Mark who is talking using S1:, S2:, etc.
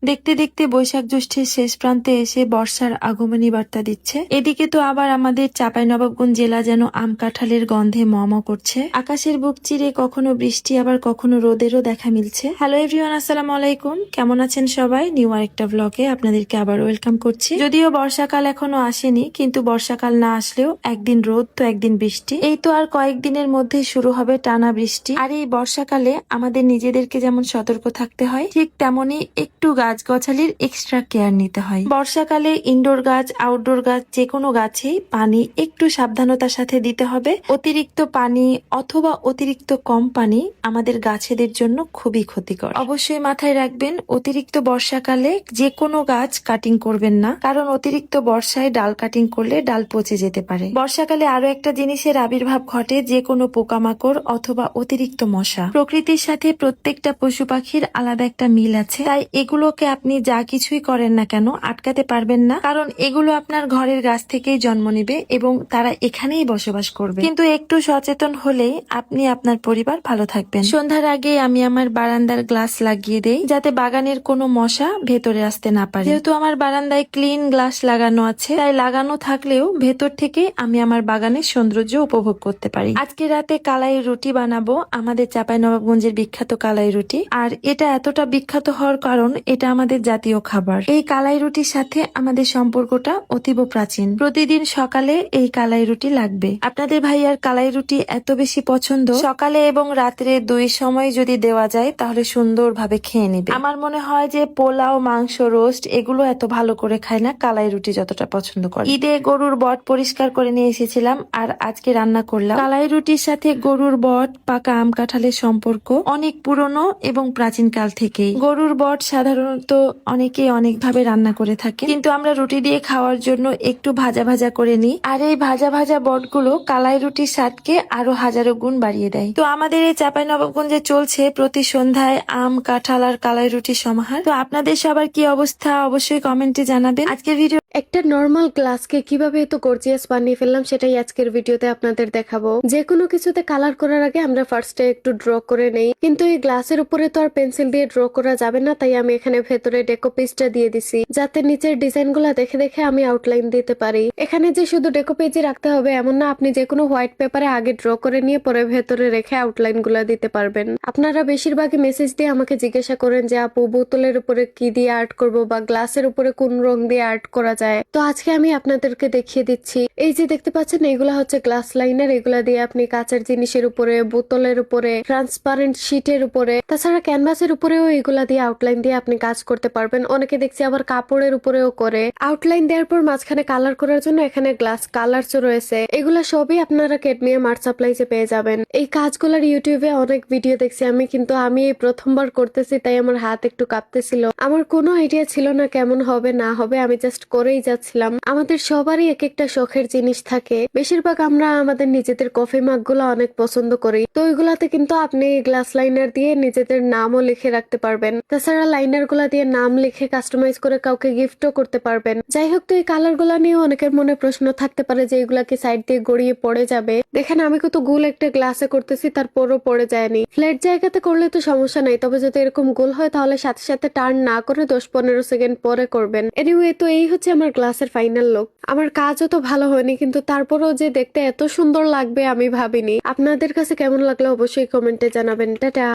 S1: দেখতে দেখতে বৈশাখ জ্যৈষ্ঠের শেষ প্রান্তে এসে বর্ষার আগমনী বার্তা দিচ্ছে। এদিকে তো আবার আমাদের চাঁপাইনবাবগঞ্জ জেলা যেন আম কাঁঠালের গন্ধে ম ম করছে। আকাশের বুক চিরে কখনো বৃষ্টি আবার কখনো রোদেরও দেখা মিলছে। হ্যালো এভরিওয়ান, আসসালামু আলাইকুম। কেমন আছেন সবাই? নিউ আরেকটা ব্লগে আপনাদেরকে আবার ওয়েলকাম করছি। যদিও বর্ষাকাল এখনো আসেনি, কিন্তু বর্ষাকাল না আসলেও একদিন রোদ তো একদিন বৃষ্টি, এই তো আর কয়েকদিনের মধ্যে শুরু হবে টানা বৃষ্টি। আর এই বর্ষাকালে আমাদের নিজেদেরকে যেমন সতর্ক থাকতে হয়, ঠিক তেমনি একটু গাছগাছালির এক্সট্রা কেয়ার নিতে হয়। বর্ষাকালে ইনডোর গাছ, আউটডোর গাছ, যে কোনো গাছেই পানি একটু সাবধানতার সাথে দিতে হবে। অতিরিক্ত পানি অথবা অতিরিক্ত কম পানি আমাদের গাছেদের জন্য খুবই ক্ষতিকর। অবশ্যই মাথায় রাখবেন, অতিরিক্ত বর্ষাকালে যে কোনো গাছ কাটিং করবেন না, কারণ অতিরিক্ত বর্ষায় ডাল কাটিং করলে ডাল পচে যেতে পারে। বর্ষাকালে আরো একটা জিনিসের আবির্ভাব ঘটে, যে কোনো পোকামাকড় অথবা অতিরিক্ত মশা। প্রকৃতির সাথে প্রত্যেকটা পশু পাখির আলাদা একটা মিল আছে, তাই এগুলোকে আপনি যা কিছুই করেন না কেন আটকাতে পারবেন না, কারণ এগুলো আপনার ঘরের গাছ থেকেই জন্ম নেবে এবং তারা এখানেই বসবাস করবে। কিন্তু একটু সচেতন হলেই আপনি আপনার পরিবার ভালো থাকবেন। সন্ধ্যার আগে আমি আমার বারান্দার গ্লাস লাগিয়ে দেই, যাতে বাগানের কোনো মশা ভেতরে আসতে না পারে। যেহেতু আমার বারান্দায় ক্লিন গ্লাস লাগানো আছে, তাই লাগানো থাকলেও ভেতর থেকে আমি আমার বাগানের সৌন্দর্য উপভোগ করতে পারি। আজকে রাতে কালাই রুটি বানাবো, আমাদের চাঁপাইনবাবগঞ্জের বিখ্যাত কালাই রুটি। আর এটা এতটা বিখ্যাত হওয়ার কারণ এটা আমাদের জাতীয় খাবার। এই কালাই রুটির সাথে আমাদের সম্পর্কটা অতীব প্রাচীন। প্রতিদিন সকালে এই কালাই রুটি লাগবে। আপনাদের ভাইয়ার কালাই রুটি এত বেশি পছন্দ, সকালে এবং রাত্রে দুই সময় যদি দেওয়া যায় তাহলে সুন্দরভাবে খেয়ে নিবে। আমার মনে হয় যে পোলাও, মাংস, রোস্ট এগুলো এত ভালো করে খায় না, কালাই রুটি যতটা পছন্দ করে। ঈদে গরুর বট পরিষ্কার করে নিয়ে এসেছিলাম, আর আজকে রান্না করলাম। কালাই রুটির সাথে গরুর বট, পাকা আম কাঁঠালের সম্পর্ক অনেক পুরনো এবং প্রাচীন কাল থেকেই। গরুর বট সাধারণত অনেকেই অনেকভাবে রান্না করে থাকে, কিন্তু আমরা রুটি দিয়ে খাওয়ার জন্য একটু ভাজা ভাজা করে নিই। আর এই ভাজা ভাজা বটগুলো কালাই রুটির স্বাদকে আরো হাজারো গুণ বাড়িয়ে দেয়। তো আমাদের এই চাঁপাইনবাবগঞ্জে চলছে প্রতি সন্ধ্যায় আম, কাঁঠাল আর কালাই রুটির সমাহার। তো আপনাদের সবার কি অবস্থা অবশ্যই কমেন্টে জানাবেন। আজকের ভিডিও
S2: একটা নর্মাল গ্লাসকে কিভাবে এত গর্জিয়াস বানিয়ে ফেললাম সেটাই আজকের ভিডিওতে আপনাদের দেখাবো। যে কোনো কিছুতে কালার করার আগে আমরা ফার্স্টে একটু ড্র করে নেই, কিন্তু এই গ্লাসের উপরে তো আর পেন্সিল দিয়ে ড্র করা যাবে না, তাই আমি এখানে ভেতরে ডেকো পেজটা দিয়ে দিছি, যাতে নিচের ডিজাইন গুলা দেখে দেখে আমি আউটলাইন দিতে পারি। এখানে যে শুধু ডেকো পেজই রাখতে হবে এমন না, আপনি যে কোনো হোয়াইট পেপারে আগে ড্র করে নিয়ে পরে ভেতরে রেখে আউটলাইন গুলা দিতে পারবেন। আপনারা বেশিরভাগই মেসেজ দিয়ে আমাকে জিজ্ঞাসা করেন যে আপু বোতলের উপরে কি দিয়ে আর্ট করব বা গ্লাসের উপরে কোন রং দিয়ে আর্ট করা যায়। তো আজকে আমি আপনাদেরকে দেখিয়ে দিচ্ছি। এই যে দেখতে পাচ্ছেন এগুলা হচ্ছে গ্লাস লাইনার, এগুলা দিয়ে আপনি কাঁচের জিনিসের উপরে, বোতলের উপরে, ট্রান্সপারেন্ট শিটের উপরে, তাছাড়া ক্যানভাসের উপরেও এগুলা দিয়ে আউটলাইন দিয়ে আপনি কাজ করতে পারবেন। অনেকে দেখছি আবার কাপড়ের উপরেও করে। আউটলাইন দেওয়ার পর মাঝখানে কালার করার জন্য এখানে গ্লাস কালারস রয়েছে। এগুলা সবই আপনারা ক্যাডমিয়াম আর্ট সাপ্লাইজে পেয়ে যাবেন। এই কাজগুলার ইউটিউবে অনেক ভিডিও দেখছি আমি, কিন্তু আমি এই প্রথমবার করতেছি তাই আমার হাত একটু কাঁপতেছিল। আমার কোনো আইডিয়া ছিল না কেমন হবে না হবে, আমি জাস্ট করেই যাচ্ছিলাম। আমাদের সবারই এক একটা শখের জিনিস থাকে। বেশিরভাগ আমরা আমাদের নিজেদের কফি মাগ গুলো অনেক পছন্দ করি, তো ওইগুলাতে কিন্তু আপনি গ্লাস লাইনার দিয়ে নিজেদের নামও লিখে রাখতে পারবেন। তাছাড়া লাইনার গুলা দিয়ে নাম লিখে কাস্টমাইজ করে কাউকে গিফটও করতে পারবেন। যাই হোক, তো এই কালার গুলা নিয়ে অনেকের মনে প্রশ্ন থাকতে পারে যে এগুলাকে সাইড দিয়ে গড়িয়ে পড়ে যাবে। দেখেন আমি কত গোল একটা গ্লাসে করতেছি, তারপরও পড়ে যায়নি। ফ্ল্যাট জায়গাতে করলে তো সমস্যা নাই, তবে যদি এরকম গোল হয় তাহলে সাথে সাথে টার্ন না করে 10-15 সেকেন্ড পরে করবেন। এনিওয়ে, তো এই হচ্ছে আমার গ্লাসের ফাইনাল লুক। আমার কাজও তো ভালো হয়নি, কিন্তু তারপরেও যে দেখতে এত সুন্দর লাগবে আমি ভাবিনি। আপনাদের কাছে কেমন লাগলো অবশ্যই কমেন্টে জানাবেন। টাটা।